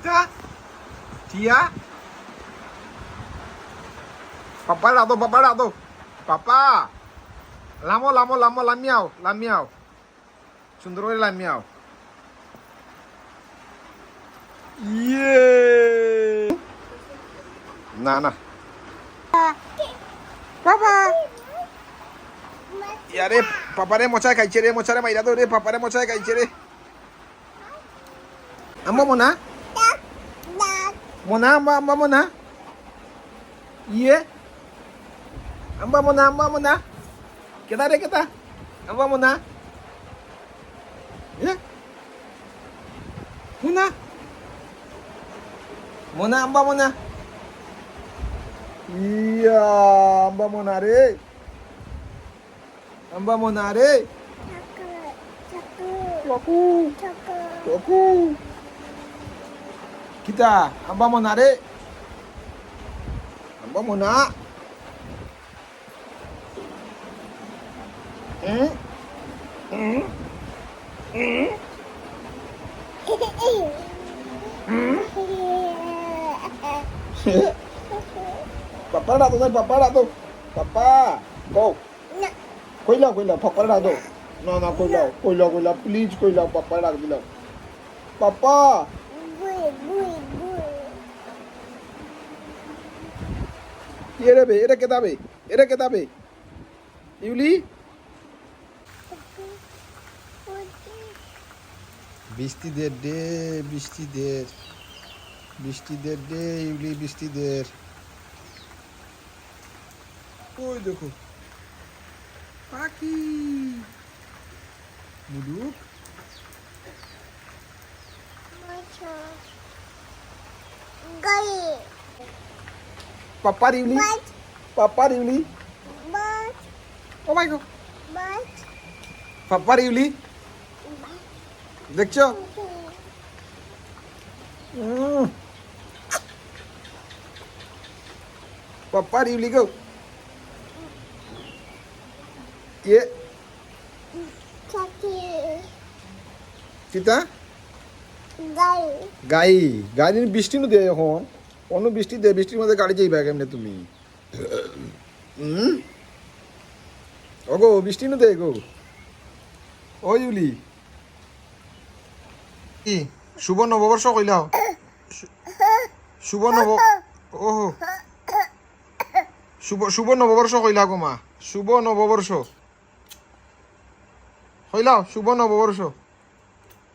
Kita? Tia? Papa dah tu, papa dah tu. Papa. Lamo, lamo, lamo, lamiau, lamiau. Sundaroi lamiau. Yeay. Nah, nah. Papa. Ya re, papa re mocha kai chere, mocha re maira do re, papa re mocha kai chere. Amba mona? Mona, amba mona? Iya. Amba mona? Kita re kita. Amba mona? Ya. Mona. Mona, amba mona? Iya, amba mona re. Amba mona re. Aku. Aku. Kita, amba mona re. Amba mona. Papa dah tu, papa dah tu. Papa, go. Koi lau, papa dah tu. No, koi lau, please koi lau, papa dah tu. Papa. Ini be, ini kita be. Yuli. বৃষ্টিদের ডে বৃষ্টিদের ডে ইউলি বৃষ্টিদের ওই দেখো পাখি মুলুক পাপার ইউলি ও মাই গড পাপার ইউলি দেখছো পাপা রিউলি গো ইয়ে কিতা গাড়ি বৃষ্টি নদী এখন অন্য বৃষ্টি দে বৃষ্টির মধ্যে গাড়ি যাইবা কেমনে তুমি ওগো বৃষ্টি নদী গো ও ইউলি শুভ নববর্ষ কইলাও শুভ নববর্ষ কইলা গো মা শুভ নববর্ষ কইলাও শুভ নববর্ষ